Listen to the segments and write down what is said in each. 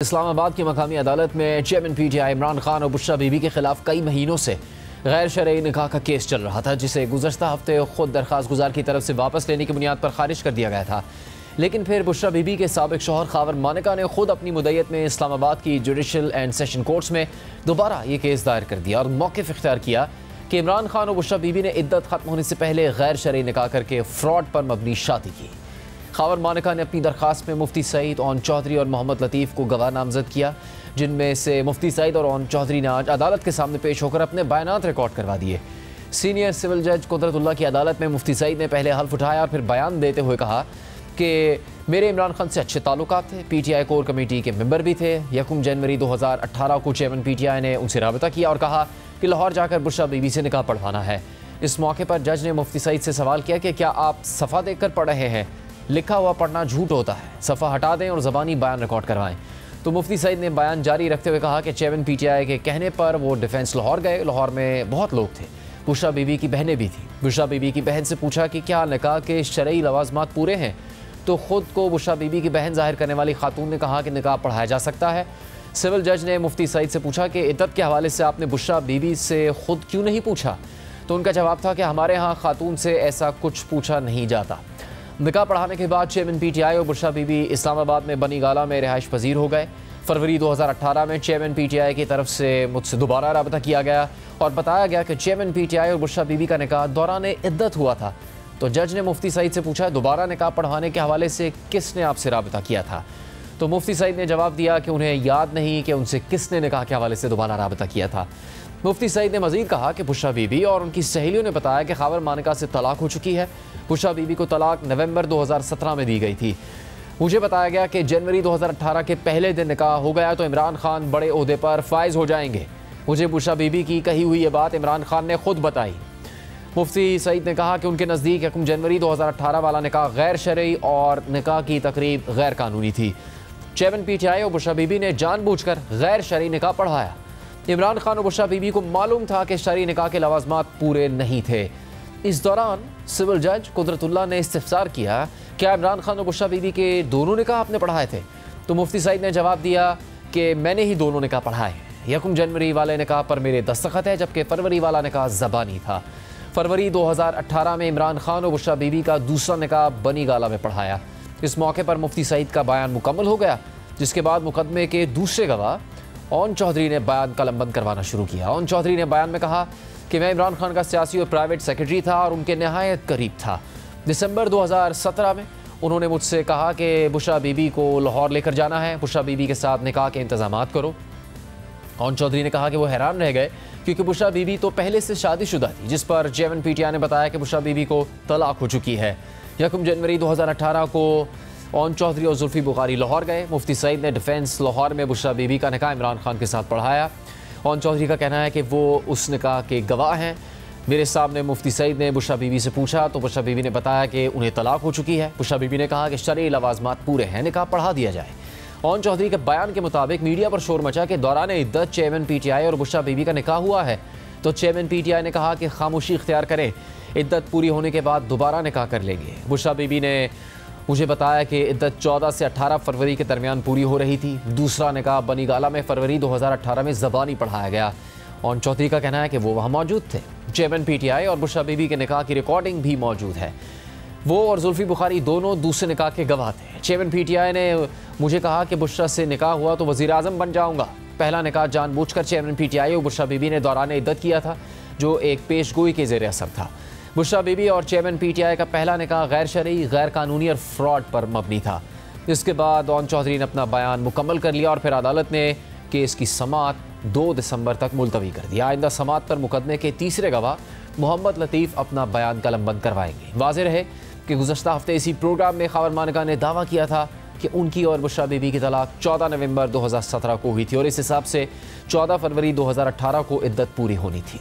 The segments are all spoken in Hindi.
इस्लामाबाद की मकामी अदालत में चेयरमैन पीटीआई इमरान खान और बुशरा बीबी के खिलाफ कई महीनों से गैर शरई निकाह का केस चल रहा था, जिसे गुज़श्ता हफ्ते खुद दरख्वास्त गुजार की तरफ से वापस लेने की बुनियाद पर खारिज कर दिया गया था। लेकिन फिर बुशरा बीबी के साबिक शौहर खावर मानिका ने खुद अपनी मुद्दत में इस्लामाबाद की जुडिशल एंड सेशन कोर्ट्स में दोबारा ये केस दायर कर दिया और मौक़िफ़ इख्तियार किया कि इमरान खान और बुशरा बीबी ने इद्दत ख़त्म होने से पहले गैर शरई निकाह करके फ्रॉड पर मबनी शादी की। खावर मानिका ने अपनी दरख्वास्त में मुफ्ती सईद, ओन चौधरी और मोहम्मद लतीफ़ को गवाह नामजद किया, जिनमें से मुफ्ती सईद और ओन चौधरी ने आज अदालत के सामने पेश होकर अपने बयानात रिकॉर्ड करवा दिए। सीनियर सिविल जज कुदरतुल्लाह की अदालत में मुफ्ती सईद ने पहले हल्फ उठाया और फिर बयान देते हुए कहा कि मेरे इमरान खान से अच्छे ताल्लुकात थे, पीटीआई कोर कमेटी के मेंबर भी थे। 1 जनवरी 2018 को चेयरमैन पीटीआई ने उनसे राबता किया और कहा कि लाहौर जाकर बुशरा बीबी से निकाह पढ़वाना है। इस मौके पर जज ने मुफ्ती सईद से सवाल किया कि क्या आप सफ़ा देख कर पढ़ रहे हैं? लिखा हुआ पढ़ना झूठ होता है, सफ़ा हटा दें और ज़बानी बयान रिकॉर्ड करवाएं। तो मुफ्ती सईद ने बयान जारी रखते हुए कहा कि चेयरमैन पीटीआई के कहने पर वो डिफेंस लाहौर गए। लाहौर में बहुत लोग थे, बुशरा बीबी की बहनें भी थीं। बुशरा बीबी की बहन से पूछा कि क्या निकाह के शरई लवाजमात पूरे हैं, तो ख़ुद को बुशरा बीबी की बहन जाहिर करने वाली खातून ने कहा कि निकाह पढ़ाया जा सकता है। सिविल जज ने मुफ्ती सईद से पूछा कि इद्दत के हवाले से आपने बुशरा बीबी से ख़ुद क्यों नहीं पूछा, तो उनका जवाब था कि हमारे यहाँ खातून से ऐसा कुछ पूछा नहीं जाता। निकाह पढ़ाने के बाद चेयरमैन पीटीआई और बुशरा बीबी इस्लामाबाद में बनी गाला में रिहाइश पजीर हो गए। फरवरी 2018 में चेयरमैन पीटीआई की तरफ से मुझसे दोबारा रब्ता किया गया और बताया गया कि चेयरमैन पीटीआई और बुशरा बीबी का निकाह दौरान इद्दत हुआ था। तो जज ने मुफ्ती सईद से पूछा, दोबारा निकाह पढ़वाने के हवाले से किसने आपसे रब्ता किया था? तो मुफ्ती सईद ने जवाब दिया कि उन्हें याद नहीं कि उनसे किसने निकाह के हवाले से दोबारा रब्ता किया था। मुफ्ती सईद ने मजीद कहा कि बुशरा बीबी और उनकी सहेलियों ने बताया कि खावर मानिका से तलाक हो चुकी है। बुशरा बीबी को तलाक नवंबर 2017 में दी गई थी। मुझे बताया गया कि जनवरी 2018 के पहले दिन निकाह हो गया तो इमरान खान बड़े ओहदे पर फायज हो जाएंगे। मुझे बुशरा बीबी की कही हुई ये बात इमरान खान ने खुद बताई। मुफ्ती सईद ने कहा कि उनके नज़दीक 1 जनवरी 2018 वाला निकाह गैर शरई और निकाह की तकरीब गैर कानूनी थी। चेयरमैन पीटीआई और बुशरा बीबी ने जानबूझकर गैर शरई निकाह पढ़ाया। इमरान खान और बुशरा बीबी को मालूम था कि शरई निकाह के लवाजमात पूरे नहीं थे। इस दौरान सिविल जज कुदरतुल्लाह ने इस्तिफसार किया, क्या इमरान खान और बुशरा बीबी के दोनों निकाह आपने पढ़ाए थे? तो मुफ्ती सईद ने जवाब दिया कि मैंने ही दोनों निकाह पढ़ाए। 1 जनवरी वाले निकाह पर मेरे दस्तखत है, जबकि फरवरी वाला निकाह ज़बानी था। फरवरी 2018 में इमरान खान और बुशरा बीबी का दूसरा निकाह बनी गाला में पढ़ाया। इस मौके पर मुफ्ती सईद का बयान मुकम्मल हो गया, जिसके बाद मुकदमे के दूसरे गवाह ओन चौधरी ने बयान कलमबंद करवाना शुरू किया। ओन चौधरी ने बयान में कहा कि मैं इमरान खान का सियासी और प्राइवेट सेक्रेटरी था और उनके नहायत करीब था। दिसंबर 2017 में उन्होंने मुझसे कहा कि बुशरा बीबी को लाहौर लेकर जाना है, बुशरा बीबी के साथ निकाह के इंतजामात करो। ओन चौधरी ने कहा कि वो हैरान रह गए क्योंकि बुशरा बीबी तो पहले से शादीशुदा थी, जिस पर चेयरमैन पीटीआई ने बताया कि बुशरा बीबी को तलाक हो चुकी है। 1 जनवरी 2018 को ओन चौधरी और जुल्फी बुखारी लाहौर गए। मुफ्ती सईद ने डिफेंस लाहौर में बुशरा बीबी का निकाह इमरान खान के साथ पढ़ाया। ओन चौधरी का कहना है कि वो उस निकाह के गवाह हैं। मेरे सामने मुफ्ती सईद ने बुशरा बीबी से पूछा तो बुशरा बीबी ने बताया कि उन्हें तलाक हो चुकी है। बुशरा बीबी ने कहा कि शरई लवाजमात पूरे हैं, निकाह पढ़ा दिया जाए। ओन चौधरी के बयान के मुताबिक मीडिया पर शोर मचा के दौरान इद्दत चेयरमैन पीटीआई और बुशरा बीबी का निकाह हुआ है। तो चेयरमैन पीटीआई ने कहा कि खामोशी इख्तियार करें, इद्दत पूरी होने के बाद दोबारा निकाह कर लेंगे। बुशरा बीबी ने मुझे बताया कि इद्दत 14 से 18 फरवरी के दरमियान पूरी हो रही थी। दूसरा निकाह बनी गाला में फरवरी 2018 में ज़बानी पढ़ाया गया। ओन चौधरी का कहना है कि वो वहाँ मौजूद थे। चेयरमैन पीटीआई और बुशरा बीबी के निकाह की रिकॉर्डिंग भी मौजूद है। वो और जुल्फी बुखारी दोनों दूसरे निकाह के गवाह थे। चेयरमैन पीटीआई ने मुझे कहा कि बुशरा से निकाह हुआ तो वज़ीर आज़म बन जाऊँगा। पहला निकाह जानबूझकर चेयरमैन पीटीआई और बुशरा बीबी ने दौरान इद्दत किया था, जो एक पेशगोई के ज़ेर असर था। बुशरा बीबी और चेयरमैन पीटीआई का पहला निकाह गैर शरई, गैर कानूनी और फ्रॉड पर मबनी था। इसके बाद ओन चौधरी ने अपना बयान मुकम्मल कर लिया और फिर अदालत ने केस की समाअत 2 दिसंबर तक मुलतवी कर दिया। आइंदा समाअत पर मुकदमे के तीसरे गवाह मोहम्मद लतीफ़ अपना बयान कलमबंद करवाएंगे। वाज़ेह रहे कि गुज़श्ता हफ्ते इसी प्रोग्राम में खावर मानिका ने दावा किया था कि उनकी और बुशरा बीबी की तलाक 14 नवंबर 2017 को हुई थी और इस हिसाब से 14 फरवरी 2018 को इद्दत पूरी होनी थी।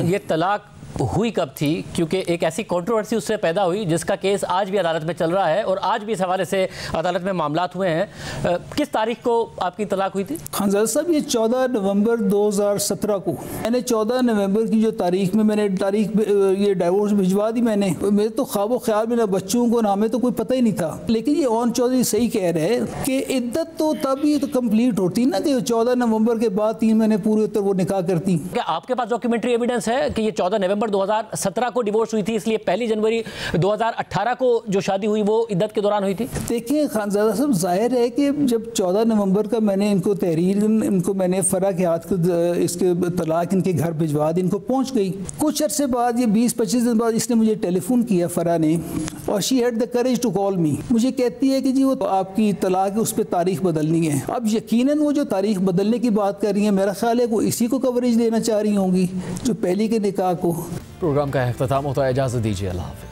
ये तलाक हुई कब थी, क्योंकि एक ऐसी कंट्रोवर्सी उससे पैदा हुई जिसका केस आज भी अदालत में चल रहा है और आज भी इस हवाले से अदालत में मामलात हुए हैं। किस तारीख को आपकी तलाक हुई थी? खानजादा साहब, ये 14 नवंबर 2017 को मैंने 14 नवंबर की जो तारीख में मैंने ये डाइवोर्स भिजवा दी। मेरे तो ख्वाबो ख्याल में ना बच्चों को ना हमें तो कोई पता ही नहीं था। लेकिन ये ओन चौधरी सही कह रहे हैं कि इद्दत तो तब ही तो कंप्लीट होती ना कि 14 नवंबर के बाद 3 महीने पूरे होते वो निकाह करती। क्या आपके पास डॉक्यूमेंट्री एविडेंस है कि ये 14 नवंबर 2017 को डिवोर्स हुई थी, इसलिए 1 जनवरी 2018 को जो शादी हुई वो इद्दत के दौरान हुई थी? देखिए खानजादा साहब, जाहिर है कि जब 14 नवंबर का मैंने इनको मैंने फरा के हाथ को इसके तलाक इनके घर भिजवा दी, इनको पहुंच गई। कुछ अरसे बाद, ये 20-25 दिन बाद इसने मुझे टेलीफोन किया, फरा ने, और she had the courage to call me. मुझे कहती है कि जी वो आपकी तलाक है, उस पर तारीख बदलनी है। अब यकीनन वो जो तारीख बदलने की बात कर रही है, मेरा ख्याल है वो इसी को कवरेज देना चाह रही होंगी, जो पहले के निकाह को। प्रोग्राम का इख्तिताम होता है, इजाज़त दीजिए, अल्लाह हाफ़िज़।